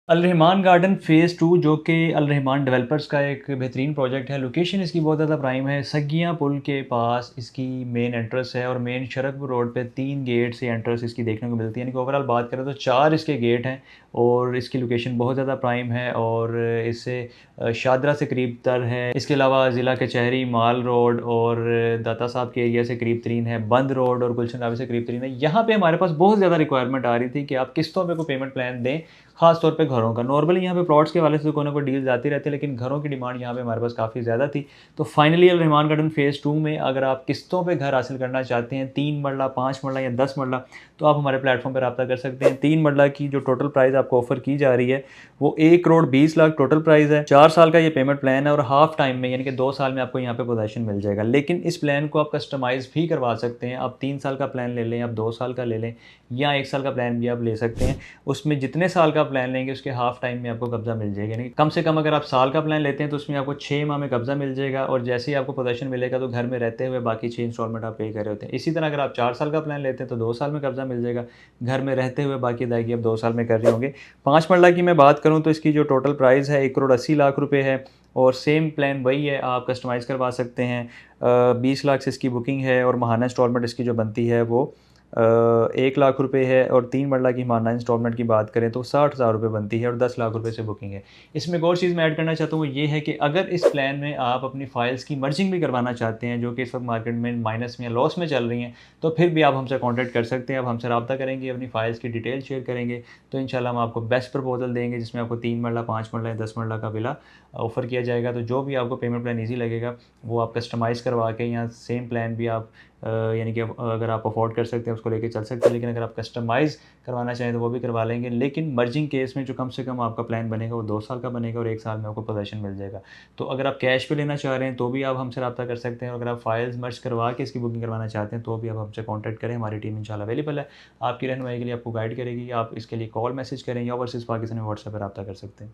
अल Rahman garden phase 2 जो कि अल Rahman developers का एक बेहतरीन प्रोजेक्ट है। लोकेशन इसकी बहुत ज़्यादा प्राइम है। सगियाँ पुल के पास इसकी मेन एंट्रेंस है और मेन शरकपुर रोड पे 3 गेट से एंट्रेंस इसकी देखने को मिलती है। यानी कि ओवरऑल बात करें तो 4 इसके गेट हैं और इसकी लोकेशन बहुत ज़्यादा प्राइम है और इससे शादरा से करीब तर है। इसके अलावा ज़िला कचहरी, माल रोड और दाता साहब के एरिया से करीब तरीन है। बंद रोड और गुलशन ढाबे से करीब तरीन है। यहाँ पे हमारे पास बहुत ज़्यादा रिक्वायरमेंट आ रही थी कि आप किस्तों पे कोई पेमेंट प्लान दें, ख़ास तौर पे घरों का। नॉर्मली यहाँ पे प्लॉट्स के हवाले से कोई ना कोई डील्स आती रहती है, लेकिन घरों की डिमांड यहाँ पे हमारे पास काफ़ी ज़्यादा थी। तो फाइनली अल रहमान गार्डन फ़ेज़ 2 में अगर आप किस्तों पे घर हासिल करना चाहते हैं, 3 मरला, 5 मरला या 10 मरला, तो आप हमारे प्लेटफ़ॉर्म पे राब्ता कर सकते हैं। 3 मरला की जो टोटल प्राइस आपको ऑफ़र की जा रही है, वो 1 करोड़ 20 लाख टोटल प्राइस है। 4 साल का ये पेमेंट प्लान है और हाफ़ टाइम में यानी कि 2 साल में आपको यहाँ पे पोज़ेशन मिल जाएगा। लेकिन इस प्लान को आप कस्टमाइज़ भी करवा सकते हैं। आप 3 साल का प्लान ले लें, आप 2 साल का ले लें या 1 साल का प्लान भी आप ले सकते हैं। उसमें जितने साल का प्लान लेंगे उसके हाफ़ टाइम में आपको कब्ज़ा मिल जाएगा। यानी कम से कम अगर आप साल का प्लान लेते हैं तो उसमें आपको 6 माह में कब्ज़ा मिल जाएगा और जैसे ही आपको पोज़ेशन मिलेगा तो घर में रहते हुए बाकी 6 इंस्टॉलमेंट आप पे कर रहे होते हैं। इसी तरह अगर आप 4 साल का प्लान लेते हैं तो 2 साल में कब्ज़ा मिल जाएगा। घर में रहते हुए बाकी अदायगी आप 2 साल में कर रहे होंगे। 5 मरला की मैं बात करूँ तो इसकी जो टोटल प्राइस है 1 करोड़ 80 लाख रुपए है और सेम प्लान वही है, आप कस्टमाइज़ करवा सकते हैं। 20 लाख से इसकी बुकिंग है और माहाना इंस्टॉलमेंट इसकी जो बनती है वो 1 लाख रुपए है और 3 मरला की माहाना इंस्टॉलमेंट की बात करें तो 60,000 रुपए बनती है और 10 लाख रुपए से बुकिंग है। इसमें एक और चीज़ मैं ऐड करना चाहता हूँ, वो ये है कि अगर इस प्लान में आप अपनी फ़ाइल्स की मर्जिंग भी करवाना चाहते हैं, जो कि इस वक्त मार्केट में माइनस में या लॉस में चल रही हैं, तो फिर भी आप हमसे कॉन्टैक्ट कर सकते हैं। आप हमसे राब्ता करेंगे, अपनी फ़ाइल्स की डिटेल शेयर करेंगे, तो इंशाल्लाह हम आपको बेस्ट प्रपोज़ल देंगे जिसमें आपको 3 मरला, 5 मरला या 10 मरला का विला ऑफ़र किया जाएगा। तो जो भी आपको पेमेंट प्लान ईज़ी लगेगा, वो आप कस्टमाइज़ करवा के या सेम प्लान भी आप यानी कि अगर आप अफ़ोर्ड कर सकते हैं उसको लेके चल सकते हैं। लेकिन अगर आप कस्टमाइज़ करवाना चाहें तो वो भी करवा लेंगे। लेकिन मर्जिंग केस में जो कम से कम आपका प्लान बनेगा वो 2 साल का बनेगा और 1 साल में आपको पोज़ेशन मिल जाएगा। तो अगर आप कैश पे लेना चाह रहे हैं तो भी आप हमसे राब्ता कर सकते हैं और अगर आप फ़ाइल्स मर्ज करवा के इसकी बुकिंग करवाना चाहते हैं तो भी आप हमसे कॉन्टैक्ट करें। हमारी टीम इंशाल्लाह अवेलेबल है। आपकी रहनुमाई के लिए आपको गाइड करेगी। आप इसके लिए कॉल मैसेज करें या ओवरसीज़ पाकिस्तान में व्हाट्सएप पे राब्ता कर सकते हैं।